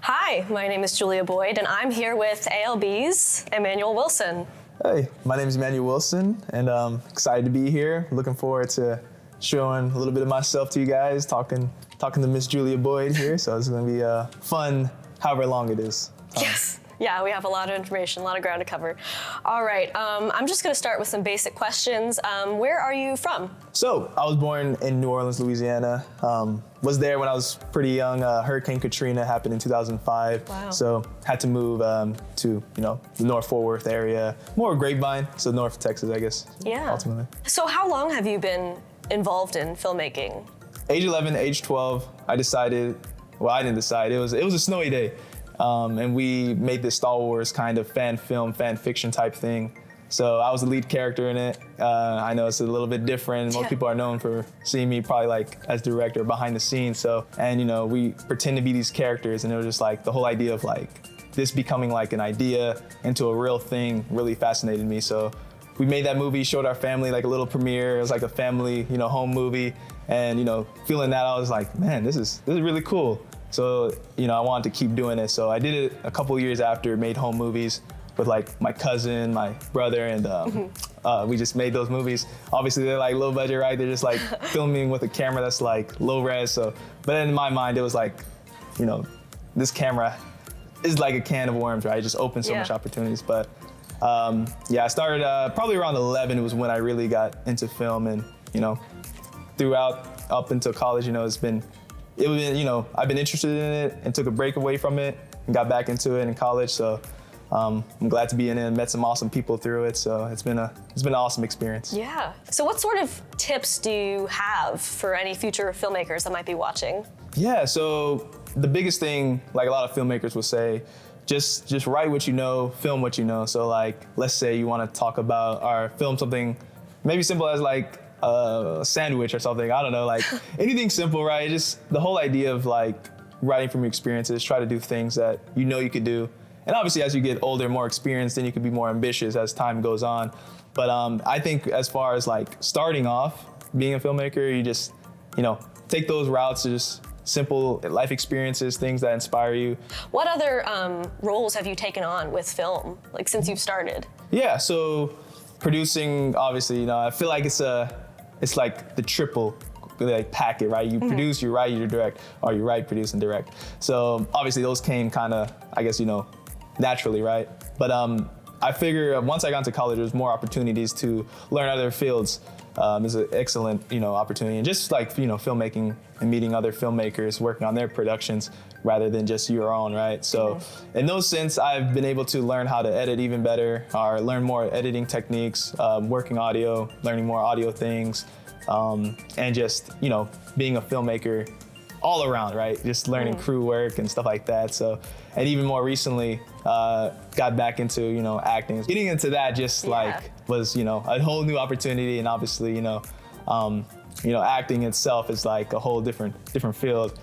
Hi, my name is Julia Boyd, and I'm here with ALB's Emmanuel Wilson. Hey, my name is Emmanuel Wilson, and I'm excited to be here. Looking forward to showing a little bit of myself to you guys, talking to Miss Julia Boyd here. So it's going to be fun, however long it is. Yes. Yeah, we have a lot of information, a lot of ground to cover. All right, I'm just going to start with some basic questions. Where are you from? So I was born in New Orleans, Louisiana. Was there when I was pretty young. Hurricane Katrina happened in 2005. Wow. So had to move to the North Fort Worth area, more Grapevine, so North Texas, I guess. Yeah. Ultimately. So how long have you been involved in filmmaking? Age 11, age 12, I decided. Well, I didn't decide. It was a snowy day. And we made this Star Wars kind of fan film, fan fiction type thing. So I was the lead character in it. I know it's a little bit different. Most people are known for seeing me probably like as director behind the scenes. So, and we pretend to be these characters, and it was just like the whole idea of like this becoming like an idea into a real thing really fascinated me. So we made that movie, showed our family like a little premiere. It was like a family, home movie. And, feeling that, I was like, man, this is really cool. So, I wanted to keep doing it. So I did it a couple years after, made home movies with like my cousin, my brother, and we just made those movies. Obviously they're like low budget, right? They're just like filming with a camera that's like low res. So, but in my mind, it was like, this camera is like a can of worms, right? It just opens so much opportunities. But I started probably around 11 was when I really got into film, and, throughout up until college, I've been interested in it and took a break away from it and got back into it in college. So I'm glad to be in it and met some awesome people through it. So it's been an awesome experience. Yeah. So what sort of tips do you have for any future filmmakers that might be watching? Yeah. So the biggest thing, like a lot of filmmakers will say, just write what you know, film what you know. So like, let's say you want to talk about or film something maybe simple as like a sandwich or something. I don't know, like anything simple, right? Just the whole idea of like writing from your experiences, try to do things that you could do. And obviously as you get older, more experienced, then you can be more ambitious as time goes on. But I think as far as like starting off being a filmmaker, you just, take those routes to just simple life experiences, things that inspire you. What other roles have you taken on with film, like since you've started? Yeah, so producing, obviously, I feel like it's like the triple like packet, right? You produce, you write, you direct, or you write, produce, and direct. So obviously those came kind of, I guess, naturally, right? But I figure once I got into college, there was more opportunities to learn other fields. It's an excellent, opportunity. And just like, filmmaking and meeting other filmmakers, working on their productions rather than just your own, right? So in those sense, I've been able to learn how to edit even better, or learn more editing techniques, working audio, learning more audio things, and just, being a filmmaker all around, right? Just learning crew work and stuff like that. So, and even more recently, got back into, acting. Getting into that just was, a whole new opportunity. And obviously, acting itself is like a whole different field.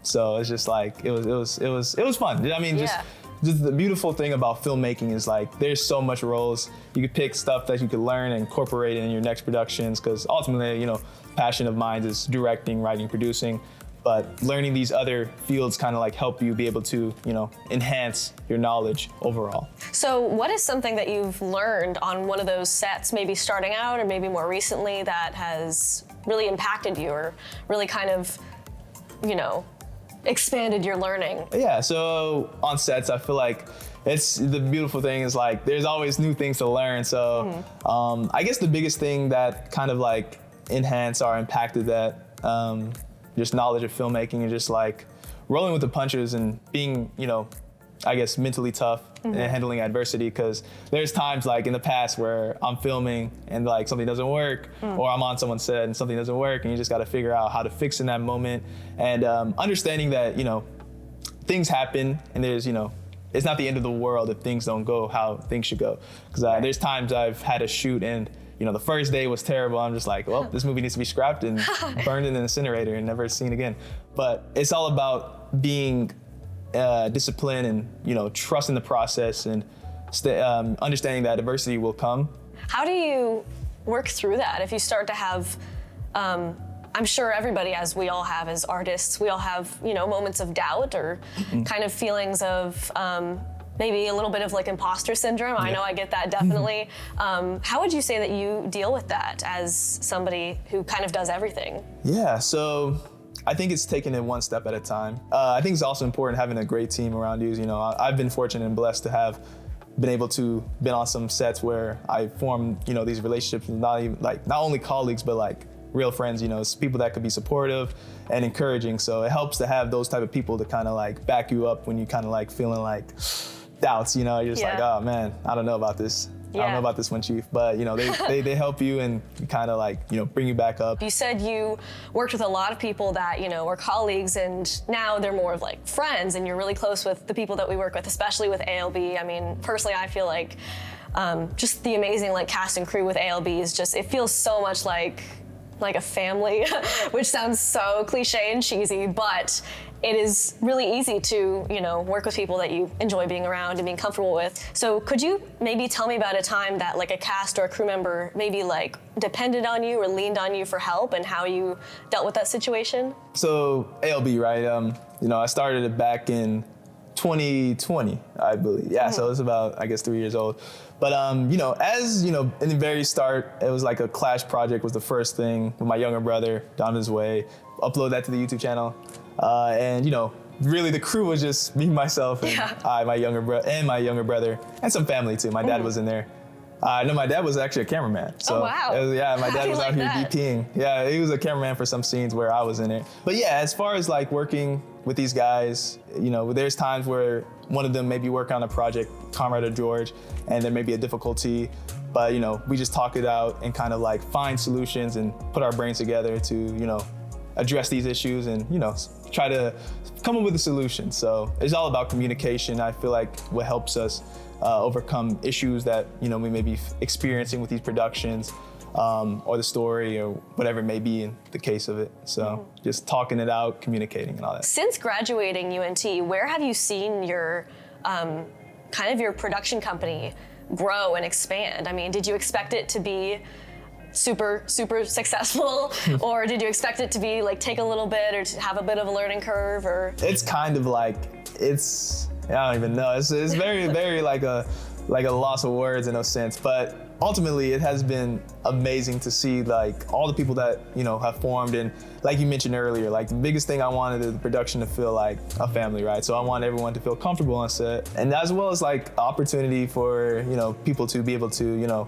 So it's just like, it was fun. I mean, just the beautiful thing about filmmaking is like, there's so much roles. You could pick stuff that you could learn and incorporate in your next productions. Cause ultimately, passion of mine is directing, writing, producing. But learning these other fields kind of like help you be able to, enhance your knowledge overall. So what is something that you've learned on one of those sets, maybe starting out or maybe more recently, that has really impacted you or really kind of, expanded your learning? Yeah, so on sets, I feel like it's the beautiful thing is like, there's always new things to learn. So I guess the biggest thing that kind of like enhanced or impacted that, just knowledge of filmmaking and just like rolling with the punches and being, I guess mentally tough and handling adversity. Cause there's times like in the past where I'm filming and like something doesn't work or I'm on someone's set and something doesn't work and you just gotta figure out how to fix in that moment. And understanding that, things happen and there's, it's not the end of the world if things don't go how things should go. Cause there's times I've had a shoot and the first day was terrible. I'm just like, well, this movie needs to be scrapped and burned in an incinerator and never seen again. But it's all about being disciplined and, trusting the process and understanding that adversity will come. How do you work through that if you start to have I'm sure everybody, as we all have as artists, we all have, moments of doubt or kind of feelings of maybe a little bit of like imposter syndrome. I know I get that definitely. How would you say that you deal with that as somebody who kind of does everything? Yeah, so I think it's taking it one step at a time. I think it's also important having a great team around you. I've been fortunate and blessed to have been able to been on some sets where I formed, these relationships with not only colleagues, but like real friends, it's people that could be supportive and encouraging. So it helps to have those type of people to kind of like back you up when you kind of like feeling like doubts, you're just like, oh man, I don't know about this. I don't know about this one, Chief, but they help you and kind of like, bring you back up. You said you worked with a lot of people that, were colleagues, and now they're more of like friends, and you're really close with the people that we work with, especially with ALB. I mean, personally, I feel like just the amazing like cast and crew with ALB is just, it feels so much like a family, which sounds so cliche and cheesy, but it is really easy to, work with people that you enjoy being around and being comfortable with. So could you maybe tell me about a time that like a cast or a crew member maybe like depended on you or leaned on you for help and how you dealt with that situation? So ALB, right? I started it back in 2020, I believe. Yeah, so it's about, I guess, 3 years old. But, in the very start, it was like a Clash project was the first thing with my younger brother, Donovan's Way, upload that to the YouTube channel. And, really the crew was just me, myself, and my younger brother, and some family too. My dad was in there. No, my dad was actually a cameraman. So, wow. My dad was out here DPing. Yeah, he was a cameraman for some scenes where I was in it. But yeah, as far as like working with these guys, there's times where one of them maybe work on a project, Conrad or George, and there may be a difficulty, but we just talk it out and kind of like find solutions and put our brains together to, address these issues and, try to come up with a solution. So it's all about communication. I feel like what helps us overcome issues that, we may be experiencing with these productions, or the story or whatever it may be in the case of it. So just talking it out, communicating and all that. Since graduating UNT, where have you seen your kind of your production company grow and expand? I mean, did you expect it to be super successful or did you expect it to be like take a little bit or to have a bit of a learning curve? Or it's kind of like I don't even know. It's very very like a loss of words in a sense, but ultimately it has been amazing to see like all the people that have formed, and like you mentioned earlier, like the biggest thing I wanted the production to feel like a family, right? So I want everyone to feel comfortable on set, and as well as like opportunity for people to be able to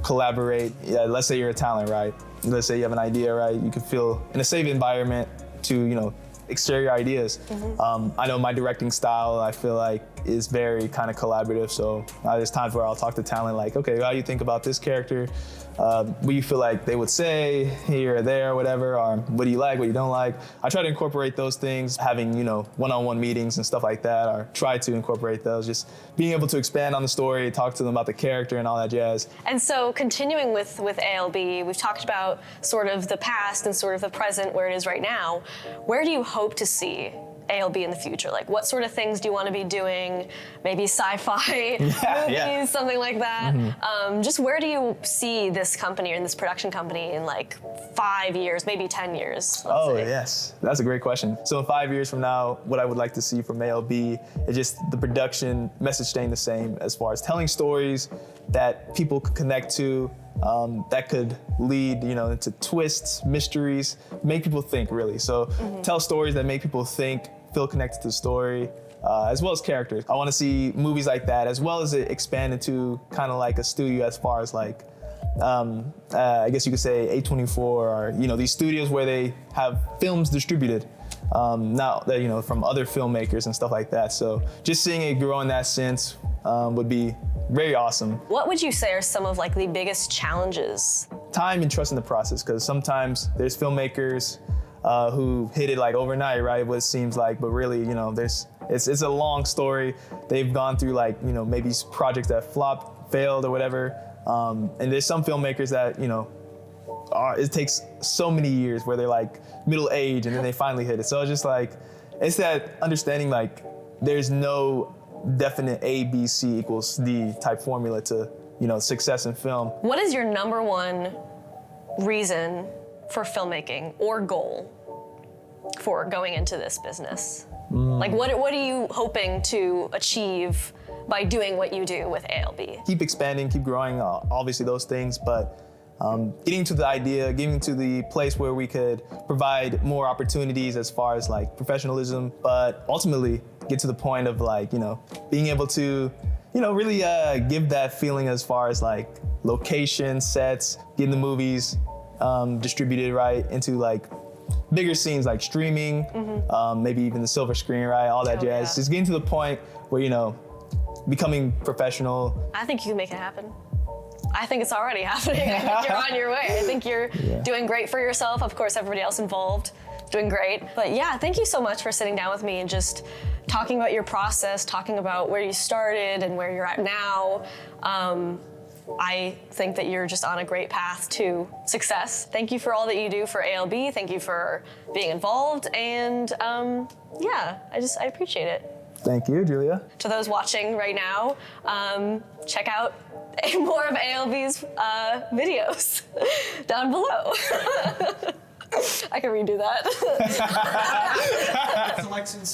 collaborate. Yeah, let's say you're a talent, right? Let's say you have an idea, right? You can feel in a safe environment to share your ideas. I know my directing style, I feel like, is very kind of collaborative. So there's times where I'll talk to talent like, okay, how do you think about this character? What do you feel like they would say here or there, or whatever, or what do you like, what you don't like? I try to incorporate those things, having, one-on-one meetings and stuff like that, or try to incorporate those, just being able to expand on the story, talk to them about the character and all that jazz. And so continuing with ALB, we've talked about sort of the past and sort of the present, where it is right now. Where do you hope to see ALB in the future? Like, what sort of things do you want to be doing? Maybe sci-fi movies, something like that. Just where do you see this company or this production company in like 5 years, maybe 10 years? Yes, that's a great question. So in 5 years from now, what I would like to see from ALB is just the production message staying the same, as far as telling stories that people could connect to, that could lead, into twists, mysteries, make people think, really. So tell stories that make people think, feel connected to the story, as well as characters. I want to see movies like that, as well as it expand into kind of like a studio, as far as like, I guess you could say A24, or these studios where they have films distributed, now that from other filmmakers and stuff like that. So just seeing it grow in that sense would be very awesome. What would you say are some of like the biggest challenges? Time and trust in the process, because sometimes there's filmmakers who hit it like overnight, right? What it seems like, but really, it's a long story. They've gone through like, maybe projects that flopped, failed, or whatever. And there's some filmmakers that, it takes so many years where they're like middle age and then they finally hit it. So it's just like, it's that understanding like there's no definite A, B, C equals D type formula to, success in film. What is your number one reason for filmmaking or goal for going into this business? Like, what are you hoping to achieve by doing what you do with ALB? Keep expanding, keep growing, obviously those things, but getting to the idea, getting to the place where we could provide more opportunities as far as like professionalism, but ultimately get to the point of like, being able to, really give that feeling as far as like location, sets, getting the movies distributed right into like bigger scenes like streaming, maybe even the silver screen, right? All that jazz. Yeah. Just getting to the point where, becoming professional. I think you can make it happen. I think it's already happening. I think you're on your way. I think you're doing great for yourself. Of course, everybody else involved doing great. But yeah, thank you so much for sitting down with me and just talking about your process, talking about where you started and where you're at now. I think that you're just on a great path to success. Thank you for all that you do for ALB. Thank you for being involved. And I appreciate it. Thank you, Julia. To those watching right now, check out more of ALB's videos down below. I can redo that.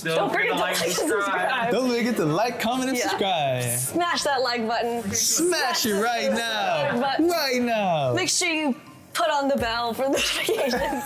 Don't forget to like and subscribe. Don't forget to like, comment, and subscribe. Smash that like button. Smash it right now. Like button. Right now. Make sure you put on the bell for notifications.